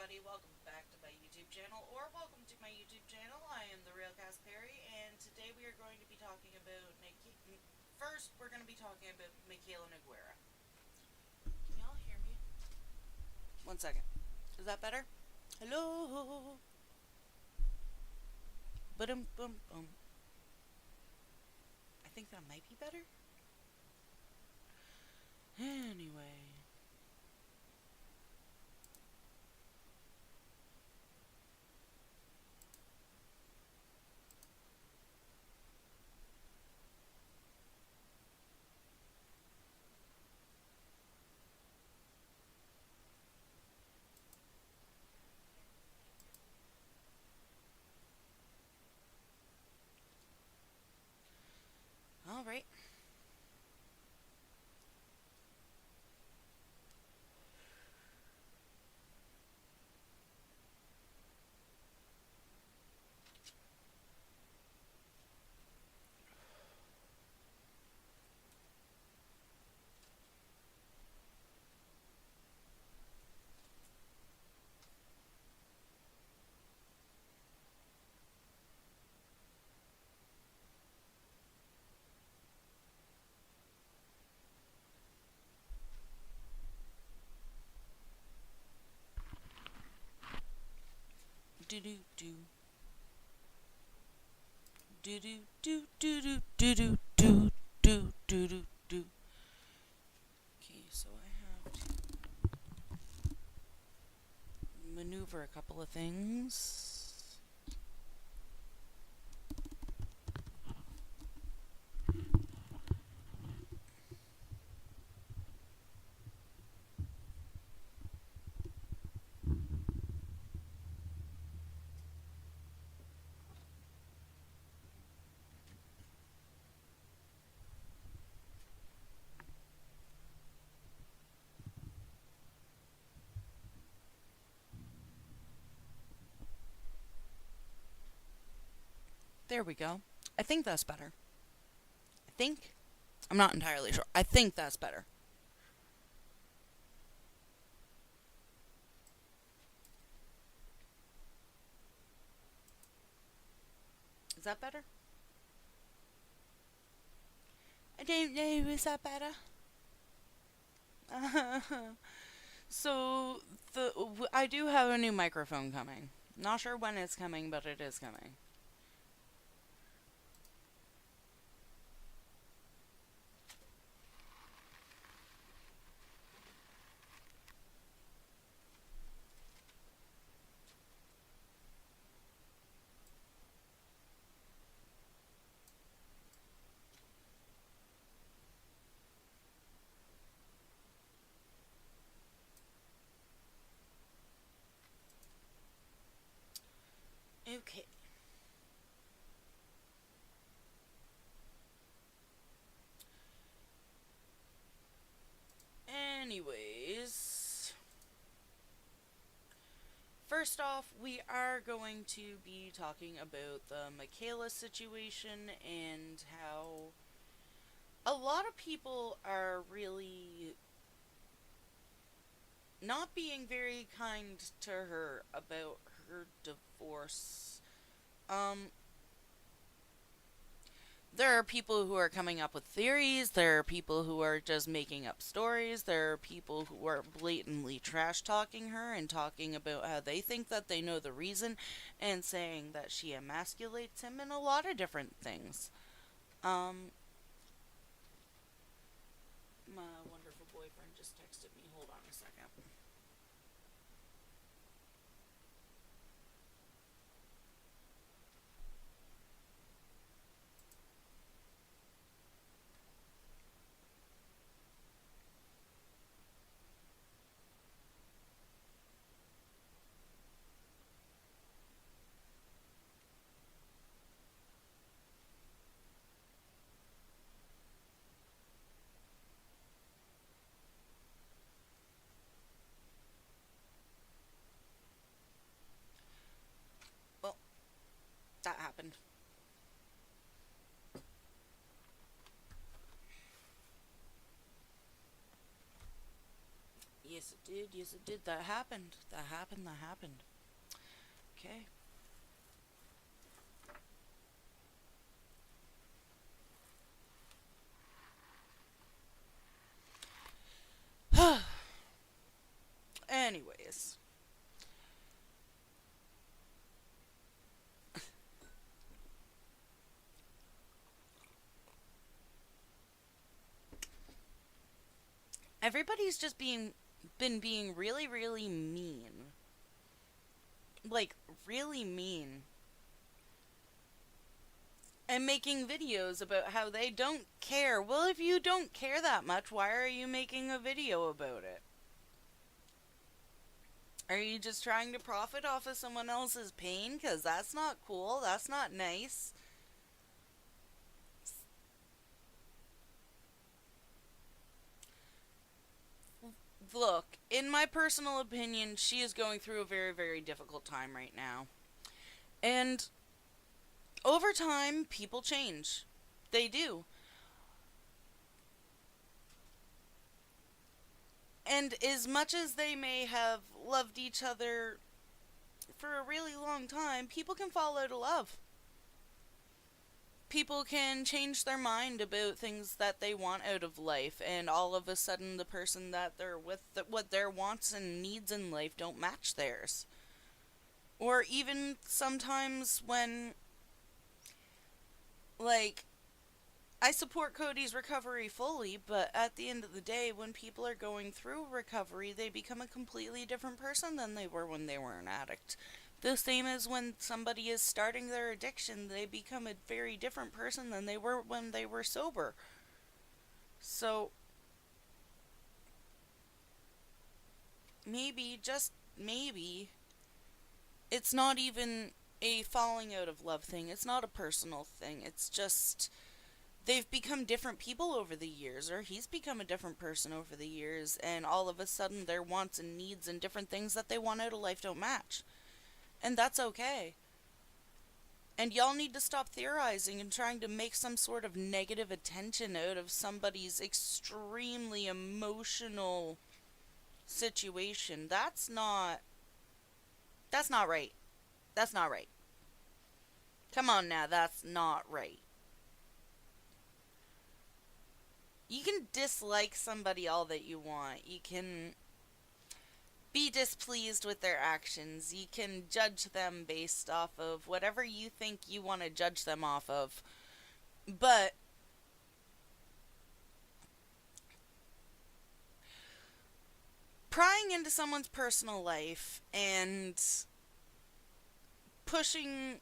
everybody. Welcome back to my YouTube channel, or welcome to my YouTube channel. I am the Real Cast Perry, and today we are going to be talking about first, we're going to be talking about Mikayla Noguara. Can y'all hear me? One second. Is that better? Hello. Bum. I think that might be better. Anyway. All right. Do do do. Do do do do do do do do do do do do. Okay, so I have to maneuver a couple of things. There we go. I think that's better. I think. I'm not entirely sure. I think that's better. Is that better? I don't know. Is that better? So I do have a new microphone coming. Not sure when it's coming, but it is coming. Okay. Anyways, first off, we are going to be talking about the Mikayla situation and how a lot of people are really not being very kind to her about her divorce. Um, there are people who are coming up with theories, there are people who are just making up stories, there are people who are blatantly trash talking her and talking about how they think that they know the reason and saying that she emasculates him and a lot of different things. Um, my wonderful boyfriend just texted me. Hold on a second. Well, that happened. Yes, it did. Yes, it did. That happened. That happened. That happened. Okay. Anyways, everybody's just being really, really mean. Like, really mean. And making videos about how they don't care. Well, if you don't care that much, why are you making a video about it? Are you just trying to profit off of someone else's pain? Because that's not cool. That's not nice. Look, in my personal opinion, she is going through a very, very difficult time right now. And over time, people change. They do. And as much as they may have loved each other for a really long time, people can fall out of love. People can change their mind about things that they want out of life, and all of a sudden, the person that they're with, what their wants and needs in life don't match theirs. Or even sometimes when, like, I support Cody's recovery fully, but at the end of the day, when people are going through recovery, they become a completely different person than they were when they were an addict. The same as when somebody is starting their addiction, they become a very different person than they were when they were sober. So maybe, just maybe, it's not even a falling out of love thing. It's not a personal thing. It's just they've become different people over the years, or he's become a different person over the years, and all of a sudden their wants and needs and different things that they want out of life don't match. And that's okay. And y'all need to stop theorizing and trying to make some sort of negative attention out of somebody's extremely emotional situation. That's not right. That's not right. Come on now, that's not right. You can dislike somebody all that you want. You can be displeased with their actions. You can judge them based off of whatever you think you want to judge them off of. But prying into someone's personal life and pushing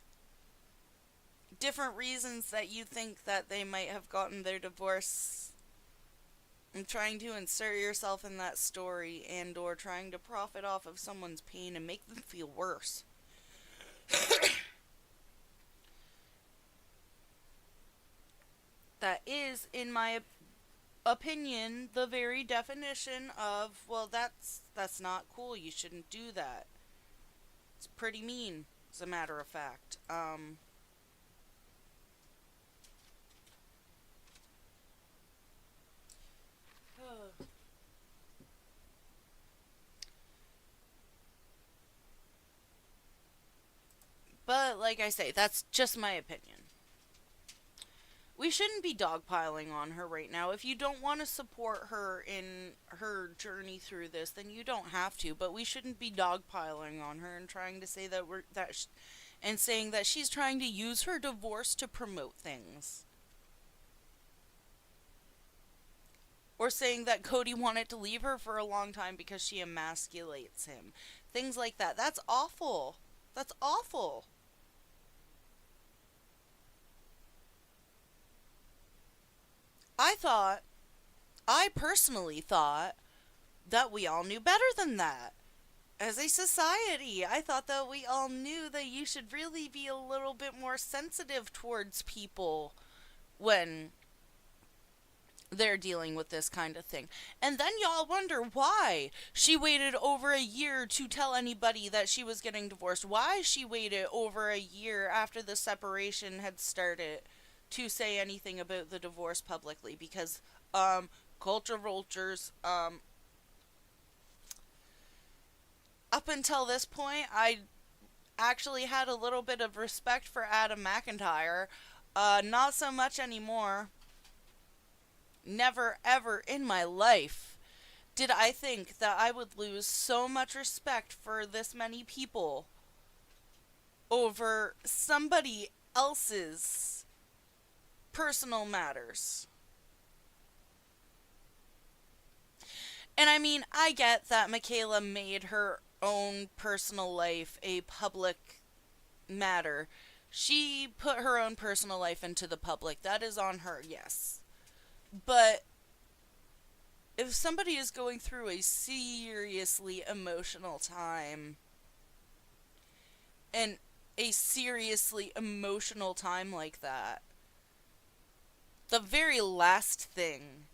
different reasons that you think that they might have gotten their divorce and trying to insert yourself in that story and or trying to profit off of someone's pain and make them feel worse. That is, in my opinion, the very definition of, well, that's not cool. You shouldn't do that. It's pretty mean, as a matter of fact. But like I say, that's just my opinion. We shouldn't be dogpiling on her right now. If you don't want to support her in her journey through this, then you don't have to. But we shouldn't be dogpiling on her and trying to say that and saying that she's trying to use her divorce to promote things, or saying that Cody wanted to leave her for a long time because she emasculates him. Things like that. That's awful. That's awful. I thought, I personally thought that we all knew better than that. As a society, I thought that we all knew that you should really be a little bit more sensitive towards people when they're dealing with this kind of thing. And then y'all wonder why she waited over a year to tell anybody that she was getting divorced. Why she waited over a year after the separation had started to say anything about the divorce publicly. Because culture vultures, up until this point, I actually had a little bit of respect for Adam McIntyre. Not so much anymore. Never ever in my life did I think that I would lose so much respect for this many people over somebody else's personal matters. And I mean, I get that Mikayla made her own personal life a public matter. She put her own personal life into the public. That is on her, yes. But if somebody is going through a seriously emotional time, and a seriously emotional time like that, the very last thing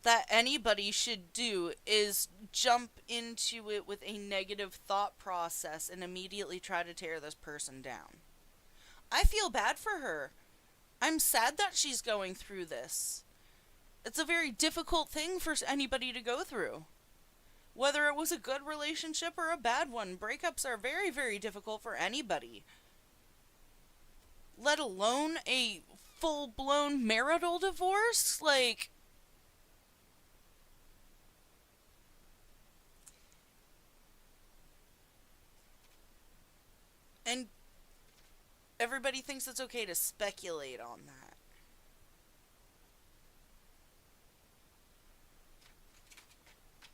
that anybody should do is jump into it with a negative thought process and immediately try to tear this person down. I feel bad for her. I'm sad that she's going through this. It's a very difficult thing for anybody to go through. Whether it was a good relationship or a bad one, breakups are very, very difficult for anybody. Let alone a full-blown marital divorce? Like, and everybody thinks it's okay to speculate on that.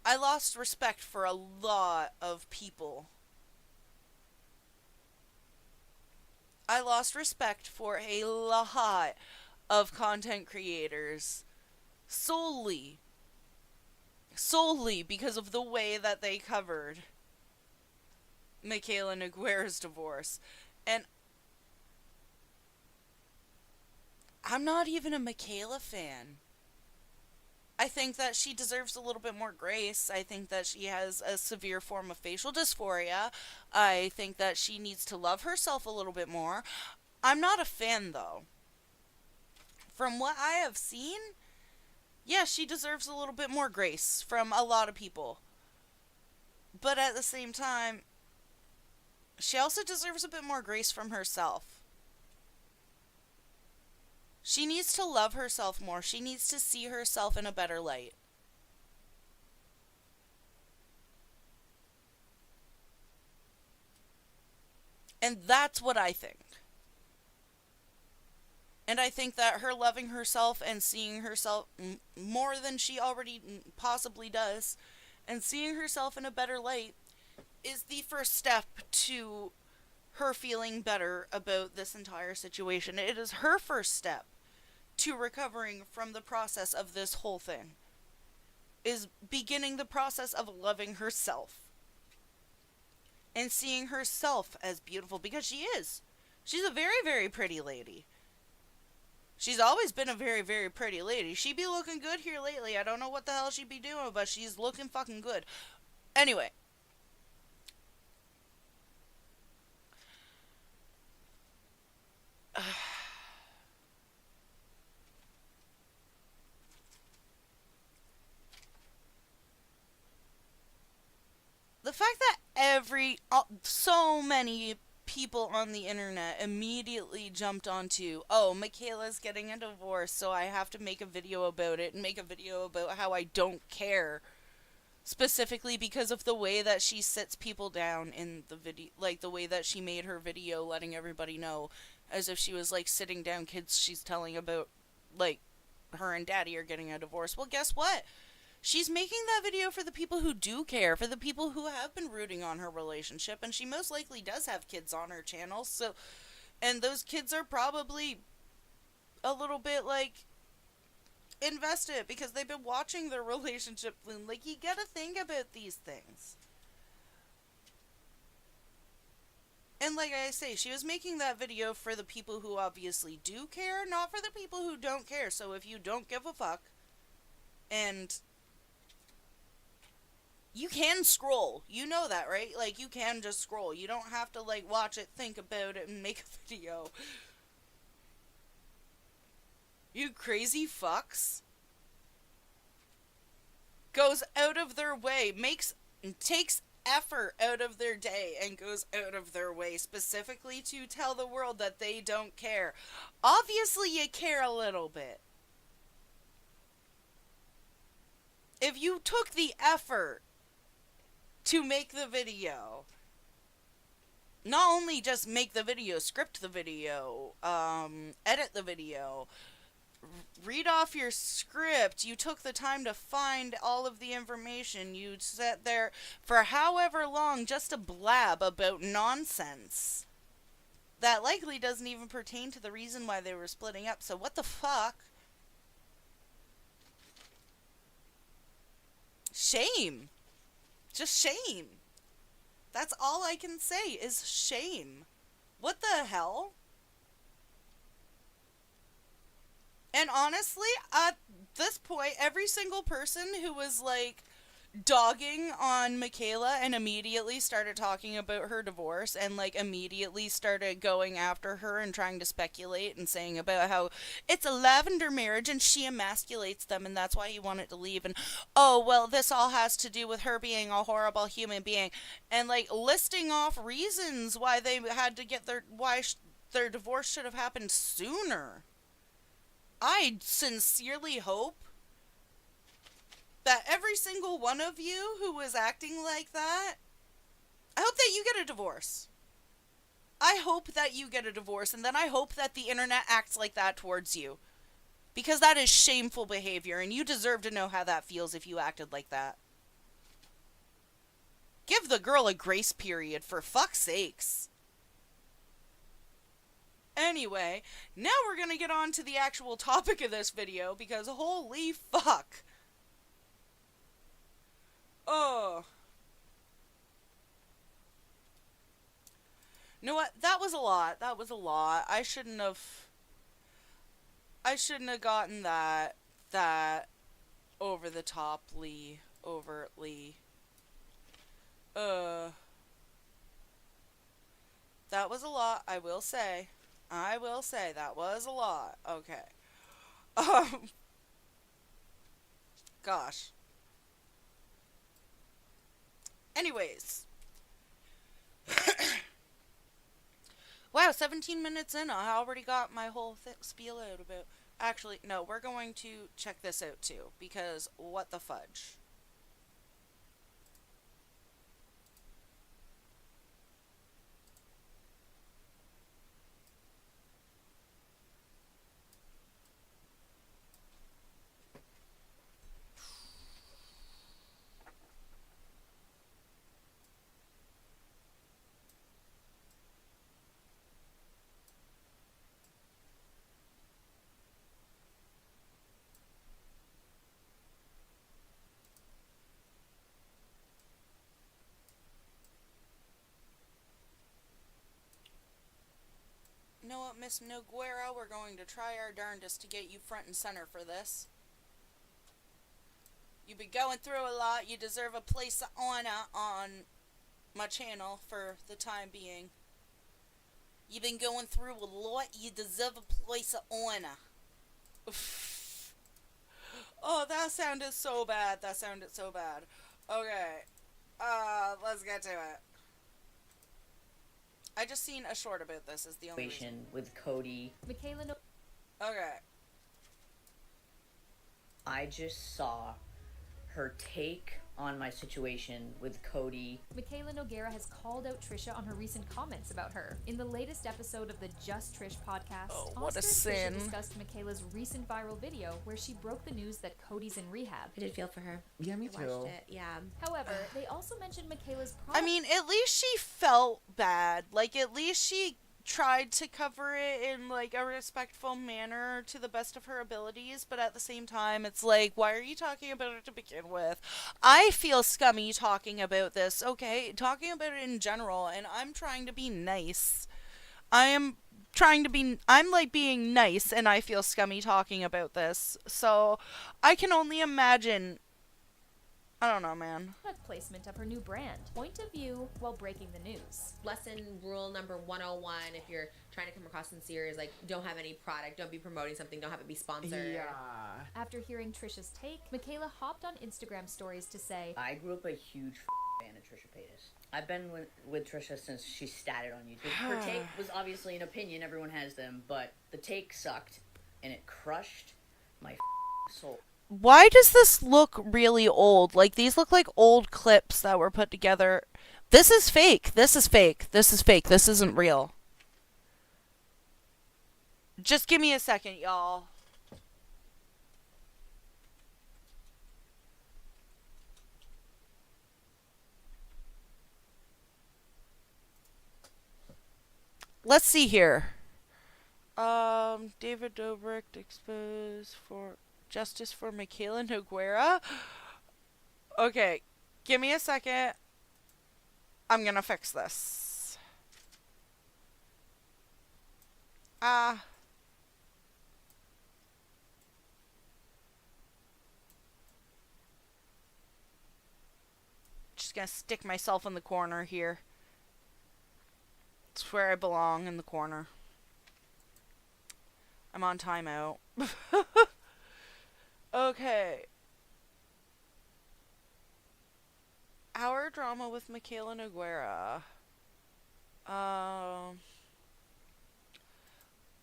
I lost respect for a lot of people. I lost respect for a lot of content creators solely because of the way that they covered Mikayla Noguera's divorce. And I'm not even a Mikayla fan. I think that she deserves a little bit more grace. I think that she has a severe form of facial dysphoria. I think that she needs to love herself a little bit more. I'm not a fan, though. From what I have seen, yeah, she deserves a little bit more grace from a lot of people. But at the same time, she also deserves a bit more grace from herself. She needs to love herself more. She needs to see herself in a better light. And that's what I think. And I think that her loving herself and seeing herself more than she already possibly does, and seeing herself in a better light, is the first step to her feeling better about this entire situation. It is her first step to recovering from the process of this whole thing. Is beginning the process of loving herself. And seeing herself as beautiful, because she is. She's a very, very pretty lady. She's always been a very, very pretty lady. She be looking good here lately. I don't know what the hell she be doing, but she's looking fucking good. Anyway. The fact that so many people on the internet immediately jumped onto, oh, Mikayla's getting a divorce, so I have to make a video about it and make a video about how I don't care. Specifically because of the way that she sits people down in the video, like the way that she made her video letting everybody know, as if she was like sitting down kids she's telling about, like, her and daddy are getting a divorce. Well, guess what? She's making that video for the people who do care, for the people who have been rooting on her relationship, and she most likely does have kids on her channel, so, and those kids are probably a little bit, like, invested, because they've been watching their relationship bloom. Like, you gotta think about these things. And like I say, she was making that video for the people who obviously do care, not for the people who don't care. So if you don't give a fuck, and you can scroll. You know that, right? Like, you can just scroll. You don't have to, like, watch it, think about it, and make a video. You crazy fucks. Goes out of their way, takes effort out of their day and goes out of their way specifically to tell the world that they don't care. Obviously, you care a little bit. If you took the effort to make the video, not only just make the video, script the video, edit the video, read off your script, you took the time to find all of the information, you sat there for however long just to blab about nonsense that likely doesn't even pertain to the reason why they were splitting up. So what the fuck? Shame. Just shame. That's all I can say is shame. What the hell? And honestly, at this point, every single person who was like dogging on Mikayla and immediately started talking about her divorce and like immediately started going after her and trying to speculate and saying about how it's a lavender marriage and she emasculates them and that's why he wanted to leave, and oh well, this all has to do with her being a horrible human being, and like listing off reasons why they had to get their divorce should have happened sooner. I sincerely hope that every single one of you who was acting like that, I hope that you get a divorce. I hope that you get a divorce, and then I hope that the internet acts like that towards you. Because that is shameful behavior, and you deserve to know how that feels if you acted like that. Give the girl a grace period, for fuck's sakes. Anyway, now we're gonna get on to the actual topic of this video, because holy fuck. Oh. You know what? That was a lot. That was a lot. I shouldn't have gotten that over the toply, overtly. That was a lot, I will say. That was a lot. Okay. Gosh. Anyways. Wow, 17 minutes in, I already got my whole spiel out about... Actually, no, we're going to check this out too, because what the fudge? You know what, Miss Noguara, we're going to try our darndest to get you front and center for this. You've been going through a lot. You deserve a place of honor on my channel for the time being. You've been going through a lot. You deserve a place of honor. Oh, that sounded so bad. Okay. Let's get to it. I just seen a short about this is the only reason. With Cody. Mikayla Okay. I just saw her take on my situation with Cody. Mikayla Noguara has called out Trisha on her recent comments about her. In the latest episode of the Just Trish podcast, what Oscar a sin. and Trisha discussed Mikayla's recent viral video where she broke the news that Cody's in rehab. I did feel for her. Yeah, me I too. watched it, yeah. However, they also mentioned Mikayla's I mean, at least she felt bad. Like, at least she tried to cover it in, like, a respectful manner to the best of her abilities, but at the same time, it's like, why are you talking about it to begin with? I feel scummy talking about this, okay? Talking about it in general, and I'm trying to be nice. I'm like being nice, and I feel scummy talking about this. So, I can only imagine... I don't know, man. placement of her new brand. Point of view while breaking the news. Lesson rule number 101, if you're trying to come across sincere, is like, don't have any product, don't be promoting something, don't have it be sponsored. Yeah. After hearing Trisha's take, Mikayla hopped on Instagram stories to say, I grew up a huge fan of Trisha Paytas. I've been with Trisha since she started on YouTube. Her take was obviously an opinion. Everyone has them, but the take sucked, and it crushed my soul. Why does this look really old? Like, these look like old clips that were put together. This is fake. This is fake. This is fake. This isn't real. Just give me a second, y'all. Let's see here. David Dobrik exposed for justice for Mikayla Noguara. Okay, give me a second. I'm gonna fix this. Just gonna stick myself in the corner here. It's where I belong, in the corner. I'm on timeout. Okay. Our drama with Mikayla Noguara.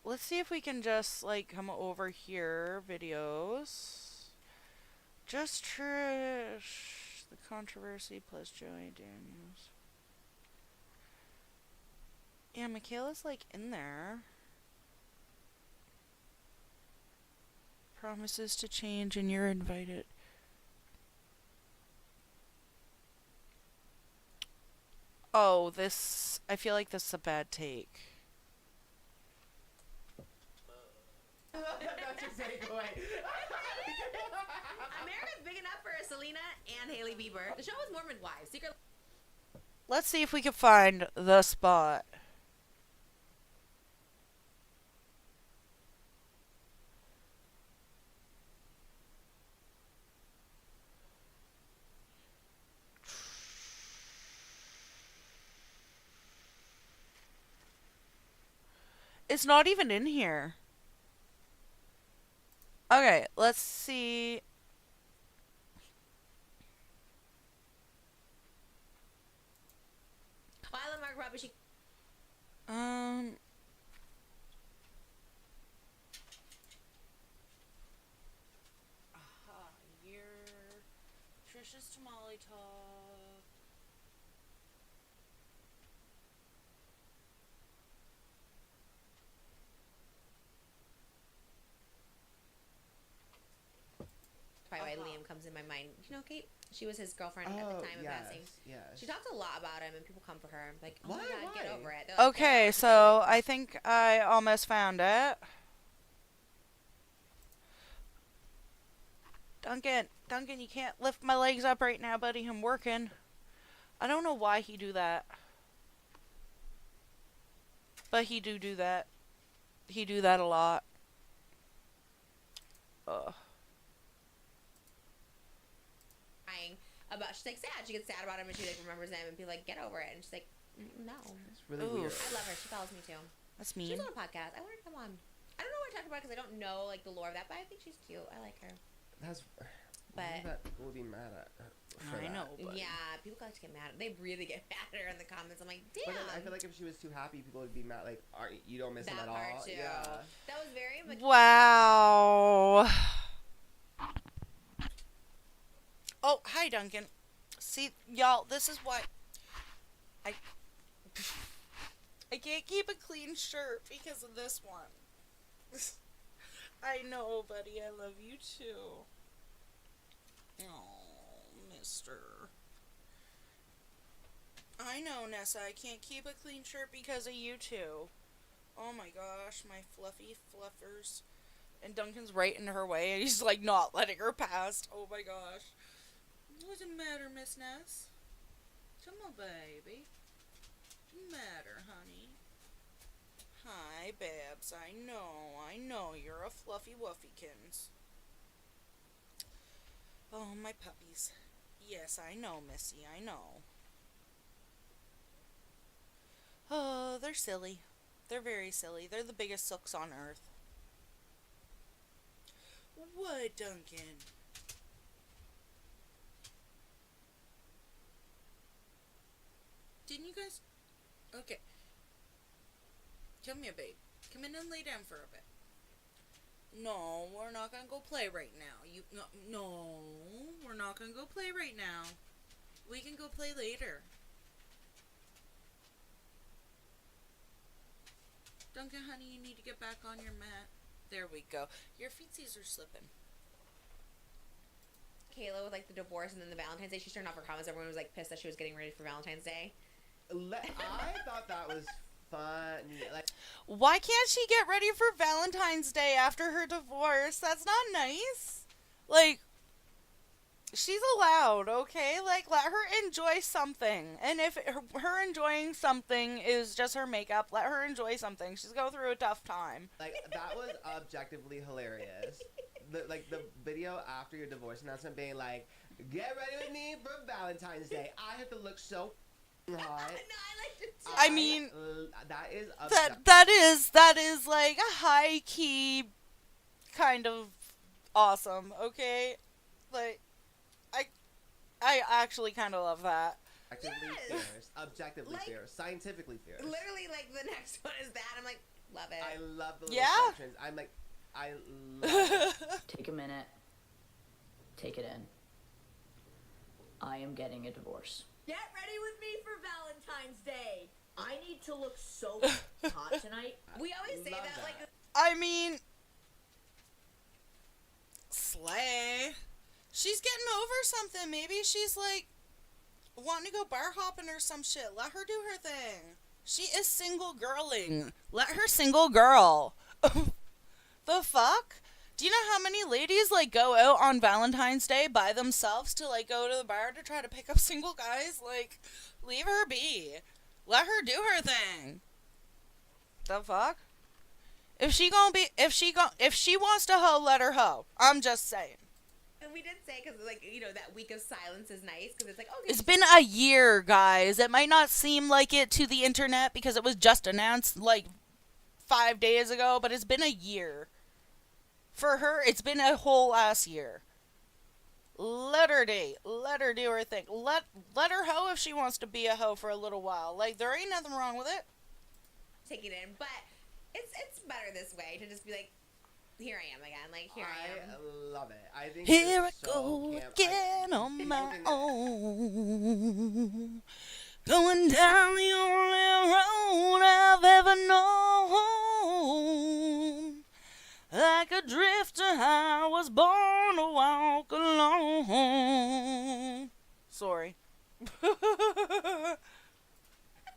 Let's see if we can just, like, come over here. Videos. Just Trish. The controversy plus Joey Daniels. Yeah, Mikayla's, like, in there. Promises to change and you're invited. Oh, this... I feel like this is a bad take. That's your takeaway. America's big enough for Selena and Hailey Bieber. The show was Mormon Wives. Secret. Let's see if we can find the spot. It's not even in here. Okay, let's see. Violet Mark Robbie, she. Year. Trisha's tamale talk. Probably why Liam comes in my mind. You know, Kate? She was his girlfriend at the time of passing. Yes. She talks a lot about him, and people come for her. Like, oh Why? my god, get Why? over it. They're like, Okay, "Yeah, so I think I almost found it. Duncan, you can't lift my legs up right now, buddy. I'm working. I don't know why he do that. But he do that. He do that a lot. Ugh. crying about. She's like sad. She gets sad about him, and she like remembers him, and people like get over it. And she's like, no. It's really Oof. weird. I love her. She follows me too. That's She's mean. on a podcast. I want her to come on. I don't know what I talked about because I don't know like the lore of that, but I think she's cute. I like her. That's. But That people would be mad at. For I that. know. But yeah, people like to get mad. They really get mad at her in the comments. I'm like, damn. But then I feel like if she was too happy, people would be mad. Like, you don't miss him that at part all. too. Yeah. That was very. wow. Oh, hi, Duncan. See, y'all, this is why I can't keep a clean shirt because of this one. I know, buddy. I love you too. Oh, mister. I know, Nessa. I can't keep a clean shirt because of you two. Oh my gosh, my fluffy fluffers. And Duncan's right in her way, and he's like not letting her pass. Oh my gosh. Doesn't matter, Miss Ness. Come on, baby. Doesn't matter, honey. Hi, Babs. I know you're a fluffy wuffykins. Oh, my puppies. Yes, I know, Missy. I know. Oh, they're silly. They're very silly. They're the biggest silks on earth. What, Duncan? Didn't you guys? Okay. Come here, babe. Come in and lay down for a bit. No, we're not gonna go play right now. No, we're not gonna go play right now. We can go play later. Duncan, honey, you need to get back on your mat. There we go. Your feetsies are slipping. Kayla with like the divorce and then the Valentine's Day, she turned off her comments. Everyone was like pissed that she was getting ready for Valentine's Day. I thought that was fun. Like, Why can't she get ready for Valentine's Day after her divorce? That's not nice. Like, she's allowed, okay? Like, let her enjoy something. And if her enjoying something is just her makeup, let her enjoy something. She's going through a tough time. like that was objectively hilarious. The video after your divorce announcement being like, get ready with me for Valentine's Day. I have to look so hot. No, I liked it too. I mean, that is that is like a high key kind of awesome, okay? Like, I actually kind of love that. objectively Yes. fierce, objectively Like, fierce, scientifically fierce. Literally, like the next one is that. I'm like, love it. I love the little Yeah. sections. I'm like, I love it. Take a minute. Take it in. I am getting a divorce. Get ready with me for Valentine's Day. I need to look so hot tonight. We always say Love that, that. like, I mean, slay. She's getting over something. Maybe she's like wanting to go bar hopping or some shit. Let her do her thing. She is single girling. Let her single girl. The fuck? Do you know how many ladies like go out on Valentine's Day by themselves to like go to the bar to try to pick up single guys? Like, leave her be. Let her do her thing. The fuck? If she wants to hoe, let her hoe. I'm just saying. and we did say, because, like, you know, that week of silence is nice, because it's like, okay. It's been a year, guys. It might not seem like it to the internet because it was just announced like 5 days ago, but it's been a year. For her, it's been a whole ass year. Let her date. Let her do her thing. Let her hoe if she wants to be a hoe for a little while. Like, there ain't nothing wrong with it. Take it in, but it's better this way to just be like, here I am again, like, here I am. I love it. I think Here I it's so go camp. again on my own. Going down the only road I've ever known. Like a drifter, I was born to walk alone. Sorry.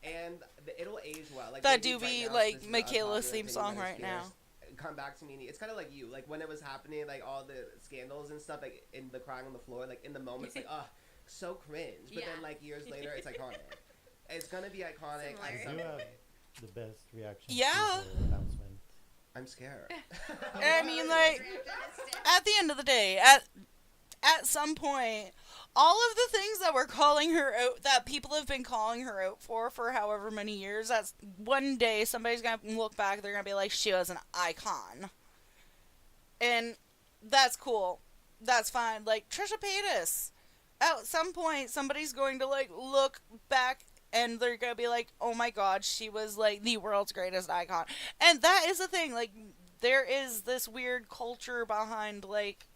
And it'll age well. Like That maybe do be, right now, like, this is a Michaela's popular theme thing song that right is now. fierce. Come back to me. It's kind of like you. Like when it was happening, like all the scandals and stuff, like in the crying on the floor, like in the moment, it's like, so cringe. But Yeah. then like years later, it's iconic. It's gonna be iconic. Similar. at You some have point. the best reaction Yeah. to the announcement. I'm scared. I mean, like, at the end of the day, at some point, all of the things that we're calling her out, that people have been calling her out for however many years, that's one day somebody's gonna look back, they're gonna be like, she was an icon. And that's cool. That's fine. Like, Trisha Paytas. At some point, somebody's going to, like, look back and they're gonna be like, oh my god, she was, like, the world's greatest icon. And that is the thing. Like, there is this weird culture behind, like,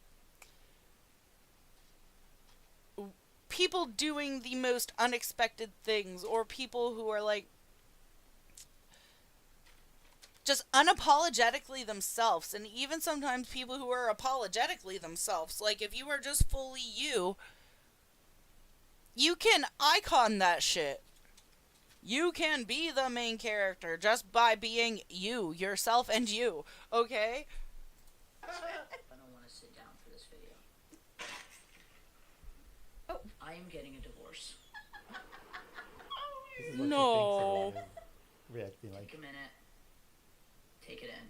people doing the most unexpected things, or people who are, like, just unapologetically themselves, and even sometimes people who are apologetically themselves. Like, if you are just fully you, you can icon that shit. You can be the main character just by being you, yourself, and you, okay? I don't want to sit down for this video. Oh, I am getting a divorce. This is what No. she thinks everyone is reacting like. Take a minute. Take it in.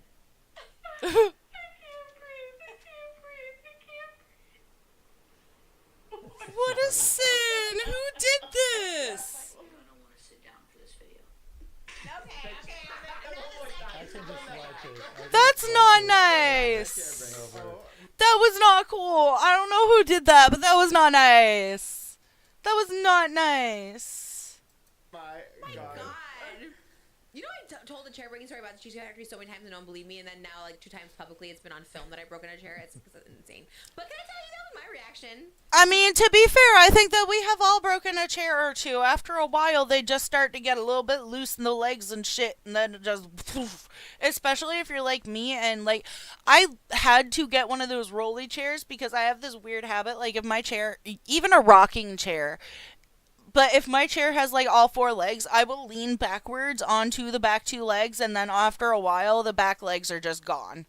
What a sin! Who did this? I don't want to sit down for this video. Okay. I can just watch it. That's not nice. That was not cool. I don't know who did that, but that was not nice. That was not nice. my god. God. You know, I told the chair breaking story about the Cheesecake Factory so many times and no one believed me, and then now, like, 2 times publicly, it's been on film that I've broken a chair. It's insane. But can I tell you, that was my reaction. I mean, to be fair, I think that we have all broken a chair or two. After a while, they just start to get a little bit loose in the legs and shit, and then it just, poof. Especially if you're like me, and like, I had to get one of those rolly chairs because I have this weird habit, like, if my chair, even a rocking chair, but if my chair has like all 4 legs, I will lean backwards onto the back 2 legs, and then after a while, the back legs are just gone.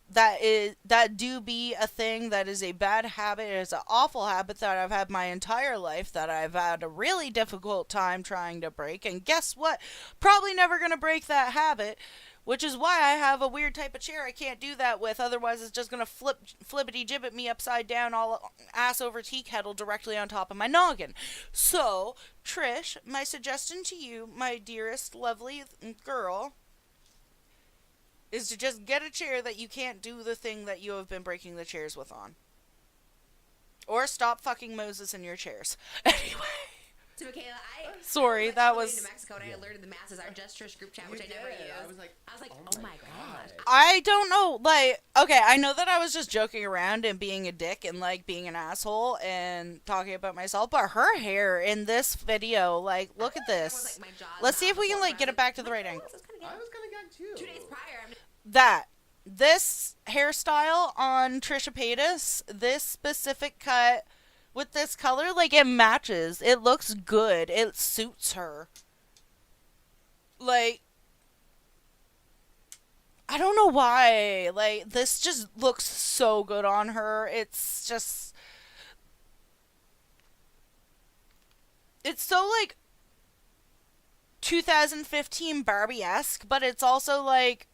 That do be a thing. That is a bad habit. It is an awful habit that I've had my entire life, that I've had a really difficult time trying to break. And guess what? Probably never gonna break that habit, which is why I have a weird type of chair I can't do that with. Otherwise, it's just gonna flippity gibbet me upside down, all ass over tea kettle, directly on top of my noggin. So, Trish, my suggestion to you, my dearest, lovely girl, is to just get a chair that you can't do the thing that you have been breaking the chairs with on. Or stop fucking Moses in your chairs. Anyway. So, Mikayla, Sorry, that was... New Mexico, and I alerted the masses, our Just Trish group chat, which I never use. I was like, oh my gosh. I don't know, like, okay, I know that I was just joking around and being a dick and, like, being an asshole and talking about myself, but her hair in this video, like, look at this. Let's see if we can, like, get it back to the right angle. I was kind of gagged too. 2 days prior, This hairstyle on Trisha Paytas, this specific cut with this color, like, it matches. It looks good. It suits her. Like, I don't know why. Like, this just looks so good on her. It's just... It's so, like, 2015 Barbie-esque, but it's also, like,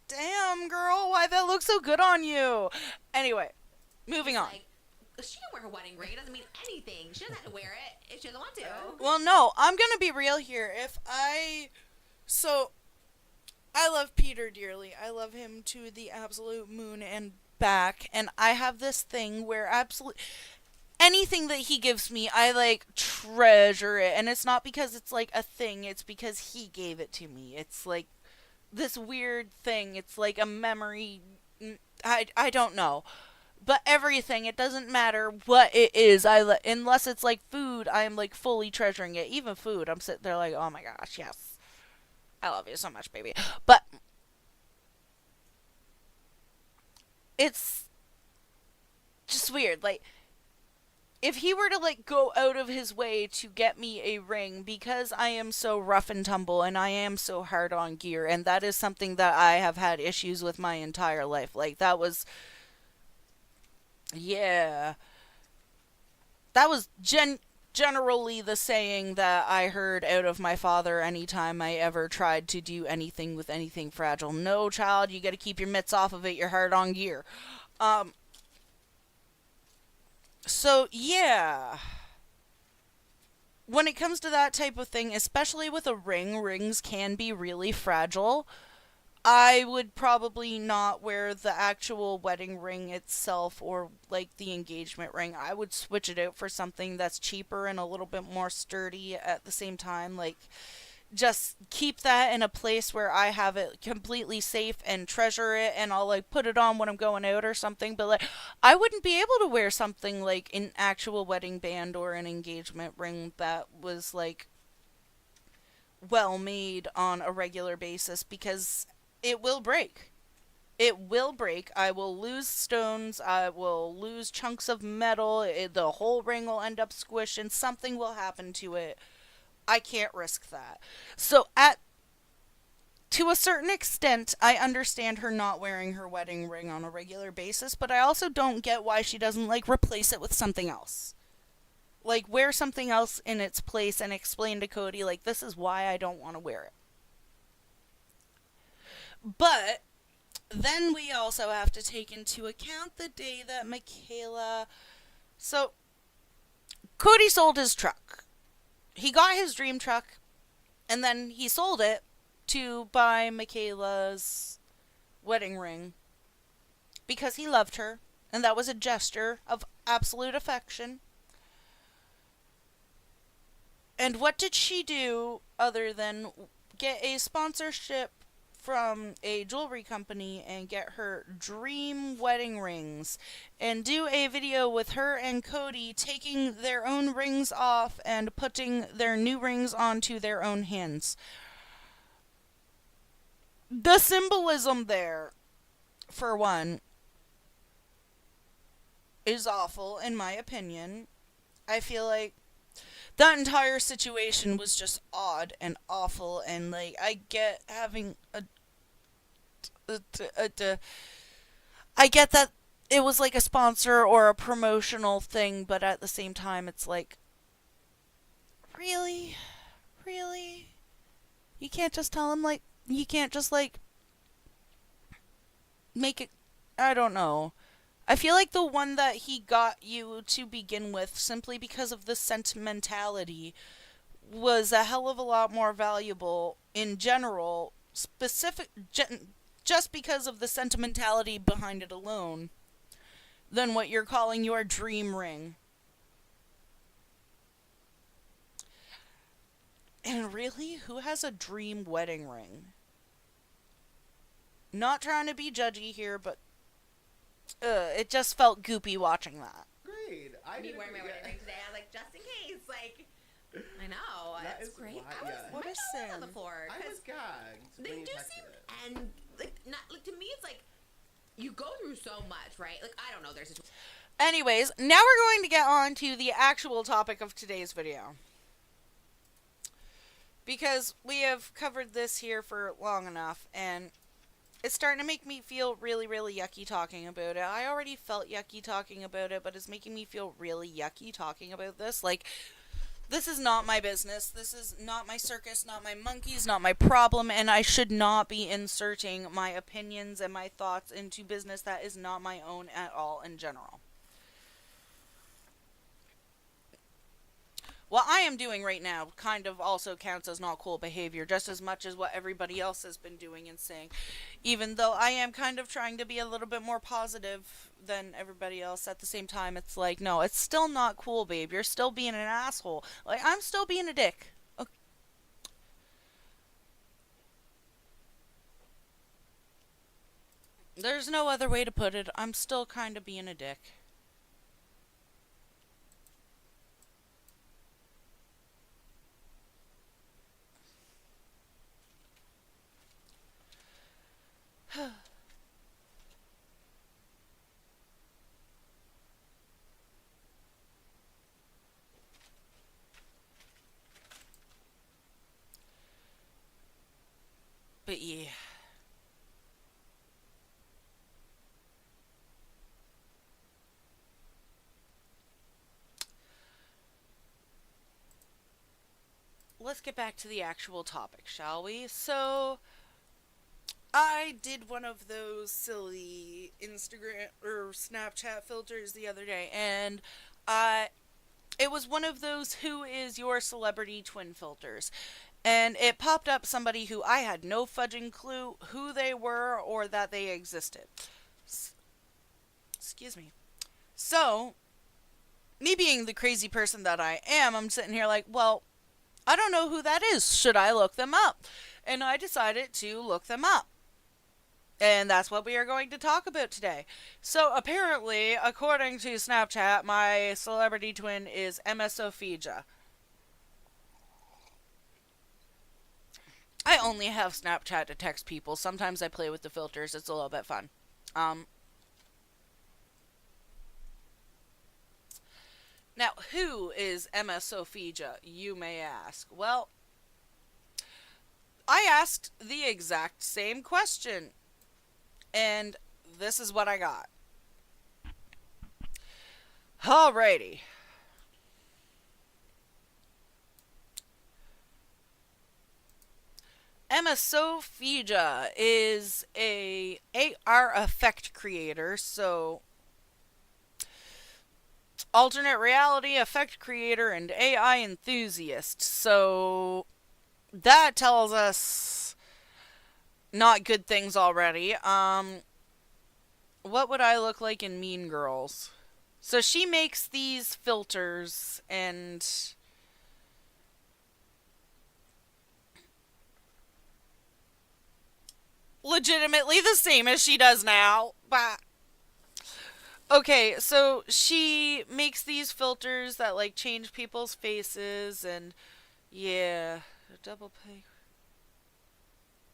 damn, girl, why that looks so good on you? Anyway, moving on. Like, she didn't wear her wedding ring. It doesn't mean anything. She doesn't have to wear it if she doesn't want to. Well, no, I'm gonna be real here. So, I love Peter dearly. I love him to the absolute moon and back. And I have this thing where anything that he gives me, I, like, treasure it. And it's not because it's, like, a thing. It's because he gave it to me. It's, like, this weird thing. It's, like, a memory. I don't know. But everything, it doesn't matter what it is. Unless it's like food, I am like fully treasuring it. Even food, I'm sitting there like, oh my gosh, yes, I love you so much, baby. But it's just weird. Like, if he were to like go out of his way to get me a ring, because I am so rough and tumble and I am so hard on gear, and that is something that I have had issues with my entire life. Like, that was. Yeah. That was generally the saying that I heard out of my father anytime I ever tried to do anything with anything fragile. No, child, you gotta keep your mitts off of it. You're hard on gear. So, yeah. When it comes to that type of thing, especially with a ring, rings can be really fragile. I would probably not wear the actual wedding ring itself or, like, the engagement ring. I would switch it out for something that's cheaper and a little bit more sturdy at the same time. Like, just keep that in a place where I have it completely safe and treasure it, and I'll, like, put it on when I'm going out or something. But, like, I wouldn't be able to wear something like an actual wedding band or an engagement ring that was, like, well made on a regular basis, because it will break. It will break. I will lose stones. I will lose chunks of metal. The whole ring will end up squished and something will happen to it. I can't risk that. So to a certain extent, I understand her not wearing her wedding ring on a regular basis, but I also don't get why she doesn't, like, replace it with something else. Like, wear something else in its place and explain to Cody, like, this is why I don't want to wear it. But then we also have to take into account the day that Mikayla... So, Cody sold his truck. He got his dream truck, and then he sold it to buy Mikayla's wedding ring because he loved her, and that was a gesture of absolute affection. And what did she do other than get a sponsorship from a jewelry company and get her dream wedding rings and do a video with her and Cody taking their own rings off and putting their new rings onto their own hands? The symbolism there, for one, is awful in my opinion. I feel like that entire situation was just odd and awful, and like I get having I get that it was like a sponsor or a promotional thing, but at the same time it's like, really? Really? You can't just tell him, like, you can't just like make it, I don't know. I feel like the one that he got you to begin with, simply because of the sentimentality, was a hell of a lot more valuable in general, just because of the sentimentality behind it alone, than what you're calling your dream ring. And really, who has a dream wedding ring? Not trying to be judgy here, but it just felt goopy watching that. Agreed. I Me didn't wearing my agree. wedding ring today. I was like, just in case. Like, I know. That It's is great. wild, I was, yeah. What my a jaw was on sin. the floor. I 'cause was gagged. They when you do texted seem, it. and like, not like to me, it's like you go through so much, right? Like, I don't know. There's a Anyways, now we're going to get on to the actual topic of today's video. Because we have covered this here for long enough, and it's starting to make me feel really, really yucky talking about it. I already felt yucky talking about it, but it's making me feel really yucky talking about this. Like, this is not my business. This is not my circus, not my monkeys, not my problem, and I should not be inserting my opinions and my thoughts into business that is not my own at all in general. What I am doing right now kind of also counts as not cool behavior, just as much as what everybody else has been doing and saying. Even though I am kind of trying to be a little bit more positive than everybody else, at the same time, it's like, no, it's still not cool, babe. You're still being an asshole. Like, I'm still being a dick. Okay. There's no other way to put it. I'm still kind of being a dick. But yeah. Let's get back to the actual topic, shall we? So, I did one of those silly Instagram or Snapchat filters the other day, and it was one of those "Who is your celebrity twin" filters. And it popped up somebody who I had no fudging clue who they were or that they existed. Excuse me. So, me being the crazy person that I am, I'm sitting here like, well, I don't know who that is. Should I look them up? And I decided to look them up. And that's what we are going to talk about today. So apparently, according to Snapchat, my celebrity twin is sofijia. I only have Snapchat to text people. Sometimes I play with the filters. It's a little bit fun. Now, who is sofijia, you may ask? Well, I asked the exact same question, and this is what I got. Alrighty. sofijia is a AR effect creator, so alternate reality effect creator and AI enthusiast. So that tells us not good things already. What would I look like in Mean Girls? So she makes these filters, and legitimately the same as she does now. But okay, so she makes these filters that like change people's faces and yeah, a double peg.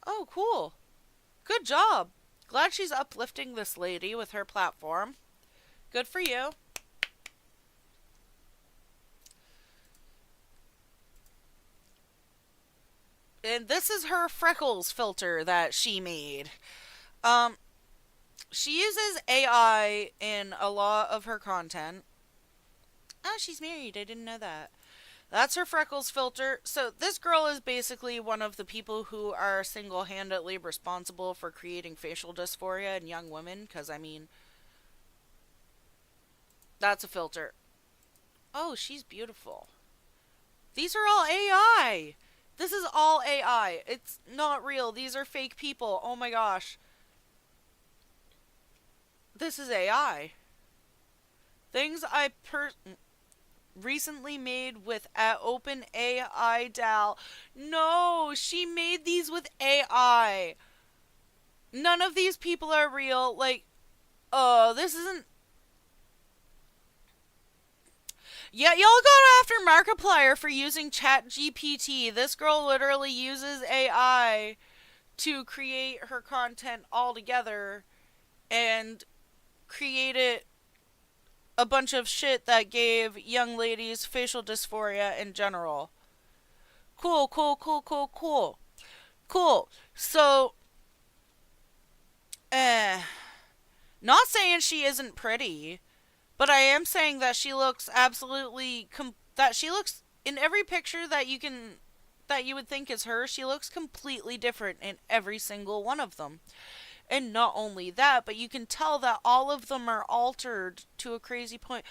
Oh, cool. Good job. Glad she's uplifting this lady with her platform. Good for you. And this is her freckles filter that she made. Um, she uses AI in a lot of her content. Oh, she's married. I didn't know that. That's her freckles filter. So this girl is basically one of the people who are single-handedly responsible for creating facial dysphoria in young women. Because, I mean, that's a filter. Oh, she's beautiful. These are all AI. This is all AI. It's not real. These are fake people. Oh my gosh. This is AI. Things I recently made with Open AI DAL. No, she made these with AI. None of these people are real. Like, oh, this isn't. Yeah, y'all got after Markiplier for using ChatGPT. This girl literally uses AI to create her content all together and created a bunch of shit that gave young ladies facial dysphoria in general. Cool, cool, cool, cool, cool. Cool. So, not saying she isn't pretty, but I am saying that she looks absolutely that she looks in every picture that you would think is her, she looks completely different in every single one of them. And not only that, but you can tell that all of them are altered to a crazy point.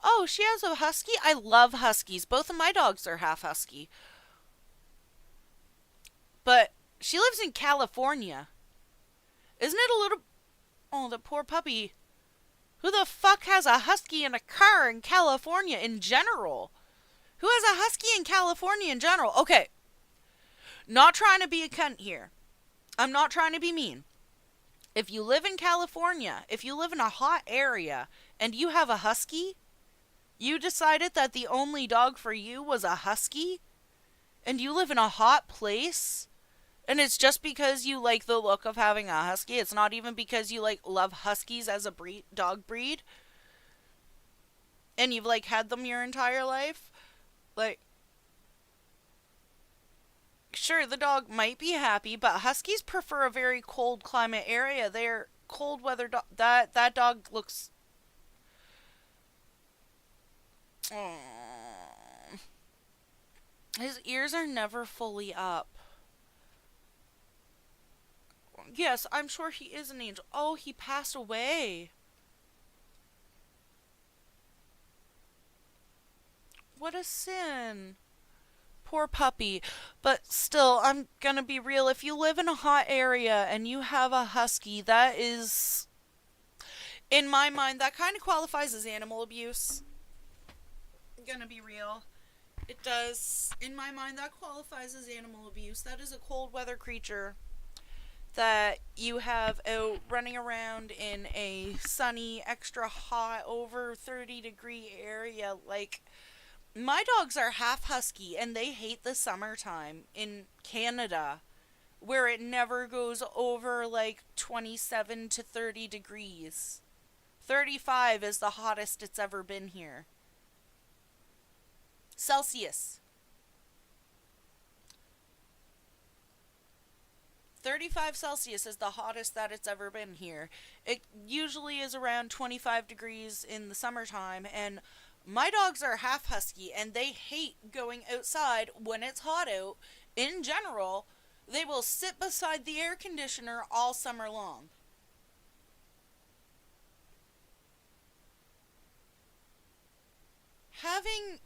Oh, she has a husky? I love huskies. Both of my dogs are half husky. But she lives in California. Isn't it a little... Oh, the poor puppy. Who the fuck has a husky in a car in California in general? Who has a husky in California in general? Okay. Not trying to be a cunt here. I'm not trying to be mean. If you live in California, if you live in a hot area, and you have a husky, you decided that the only dog for you was a husky, and you live in a hot place, and it's just because you like the look of having a husky, it's not even because you like love huskies as a dog breed, and you've like had them your entire life, like, sure, the dog might be happy, but huskies prefer a very cold climate area. They're cold weather that dog looks... His ears are never fully up. Yes, I'm sure he is an angel. Oh, he passed away. What a sin. Poor puppy. But still, I'm gonna be real. If you live in a hot area and you have a husky, that is... In my mind, that kind of qualifies as animal abuse. I'm gonna be real. It does. In my mind, that qualifies as animal abuse. That is a cold weather creature that you have out running around in a sunny, extra hot, over 30-degree area. Like, my dogs are half husky and they hate the summertime in Canada, where it never goes over like 27 to 30 degrees. 35 is the hottest it's ever been here. Celsius. 35 Celsius is the hottest that it's ever been here. It usually is around 25 degrees in the summertime, and my dogs are half husky, and they hate going outside when it's hot out. In general, they will sit beside the air conditioner all summer long. Having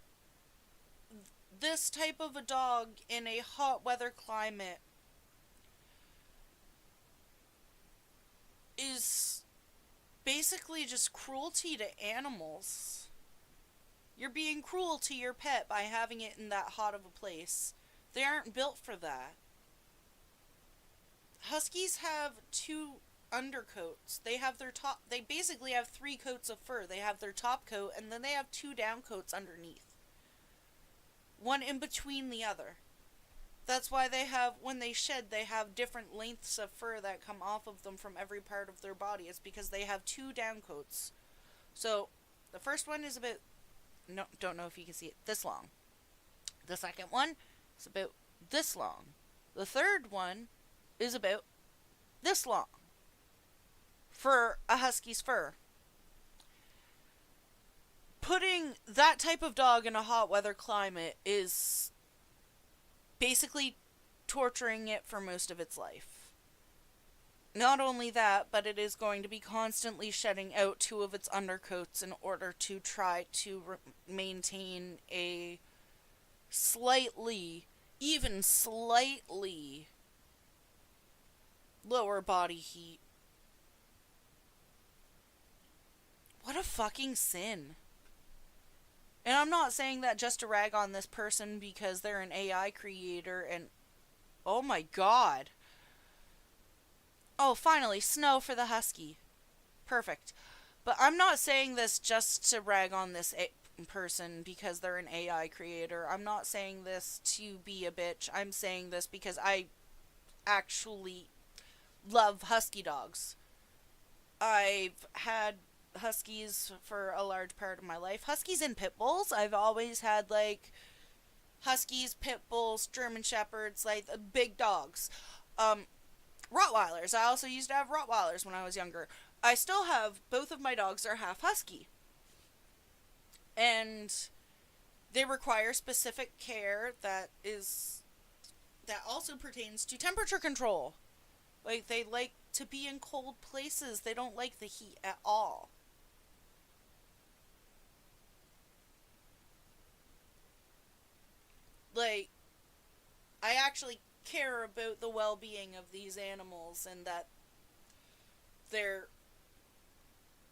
this type of a dog in a hot weather climate is basically just cruelty to animals. You're being cruel to your pet by having it in that hot of a place. They aren't built for that. Huskies have two undercoats. They have their top, they basically have three coats of fur. They have their top coat, and then they have two down coats underneath. One in between the other. That's why they have, when they shed, they have different lengths of fur that come off of them from every part of their body. It's because they have two down coats. So, the first one is about, no, don't know if you can see it, this long. The second one is about this long. The third one is about this long. For a husky's fur. Putting that type of dog in a hot weather climate is basically torturing it for most of its life. Not only that, but it is going to be constantly shedding out two of its undercoats in order to try to maintain a even slightly lower body heat. What a fucking sin. And I'm not saying that just to rag on this person because they're an AI creator and... Oh my god. Oh, finally, snow for the husky. Perfect. But I'm not saying this just to rag on this person because they're an AI creator. I'm not saying this to be a bitch. I'm saying this because I actually love husky dogs. I've had huskies for a large part of my life. Huskies and pit bulls. I've always had, like, huskies, pit bulls, German shepherds, like, big dogs. Rottweilers. I also used to have Rottweilers when I was younger. I still have, both of my dogs are half husky. And they require specific care that also pertains to temperature control. Like, they like to be in cold places. They don't like the heat at all. Like, I actually care about the well-being of these animals and that they're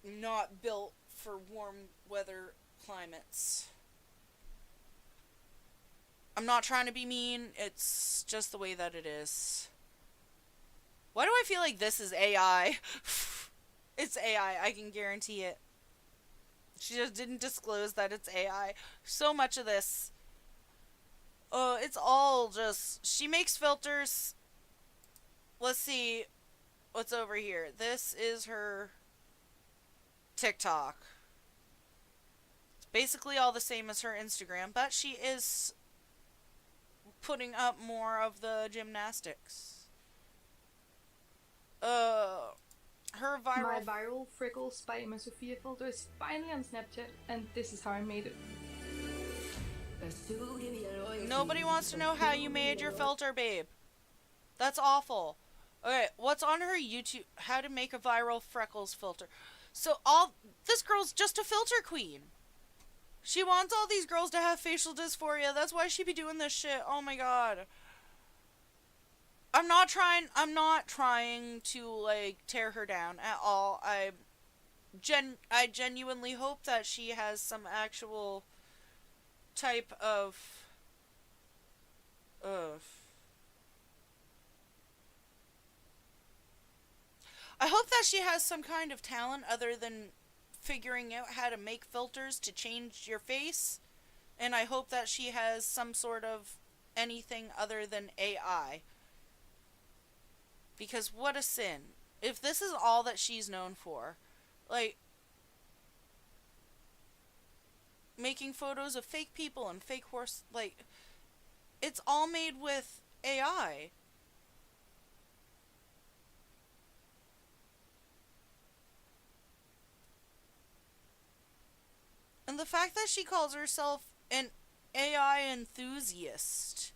not built for warm weather climates. I'm not trying to be mean, it's just the way that it is. Why do I feel like this is AI? It's AI, I can guarantee it. She just didn't disclose that it's AI. So much of this... it's all just... She makes filters. Let's see what's over here. This is her TikTok. It's basically all the same as her Instagram, but she is putting up more of the gymnastics. Her My viral... viral Freckles by my Sofijia filter is finally on Snapchat, and this is how I made it. Nobody wants to know how you made your filter, babe. That's awful. Okay, what's on her YouTube? How to make a viral freckles filter. So this girl's just a filter queen. She wants all these girls to have facial dysphoria. That's why she be doing this shit. Oh my god. I'm not trying to, like, tear her down at all. I genuinely hope that she has some actual type of I hope that she has some kind of talent other than figuring out how to make filters to change your face. And I hope that she has some sort of anything other than AI. Because what a sin. If this is all that she's known for, like, making photos of fake people and fake horse, like, it's all made with AI. And the fact that she calls herself an AI enthusiast.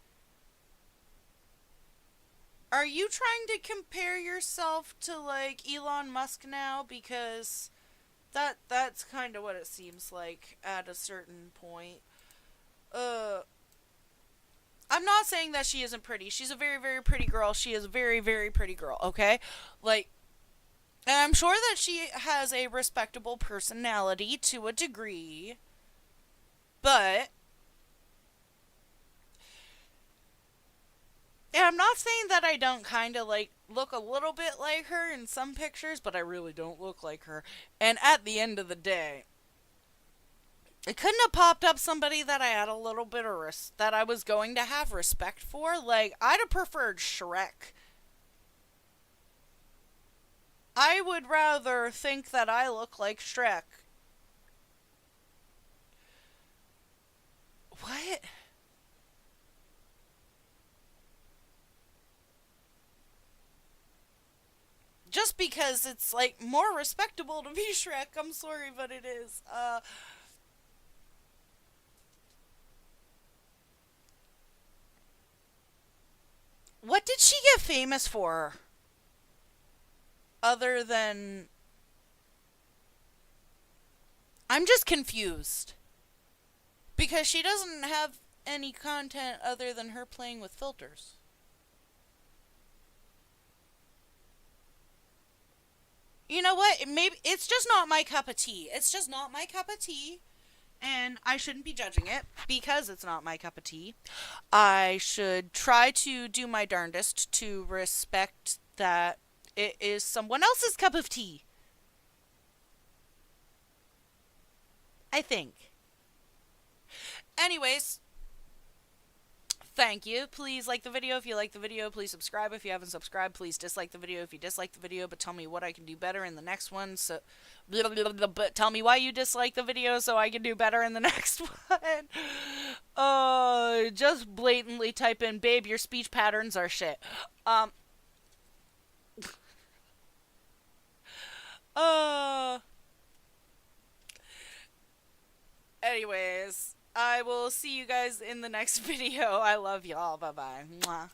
Are you trying to compare yourself to, like, Elon Musk now? Because that's kind of what it seems like at a certain point. I'm not saying that she isn't pretty. She's a very, very pretty girl. She is a very, very pretty girl, okay? Like, and I'm sure that she has a respectable personality to a degree. But And I'm not saying that I don't kind of like look a little bit like her in some pictures, but I really don't look like her. And at the end of the day, it couldn't have popped up somebody that I had a little bit of that I was going to have respect for. Like, I'd have preferred Shrek. I would rather think that I look like Shrek. What? Just because it's like more respectable to be Shrek. I'm sorry, but it is. What did she get famous for? Other than... I'm just confused. Because she doesn't have any content other than her playing with filters. You know what? Maybe it's just not my cup of tea. It's just not my cup of tea. And I shouldn't be judging it because it's not my cup of tea. I should try to do my darndest to respect that it is someone else's cup of tea. I think. Anyways, thank you. Please like the video if you like the video. Please subscribe if you haven't subscribed. Please dislike the video if you dislike the video, but tell me what I can do better in the next one. So, but tell me why you dislike the video so I can do better in the next one. Just blatantly type in, babe, your speech patterns are shit. Anyways, I will see you guys in the next video. I love y'all. Bye-bye. Mwah.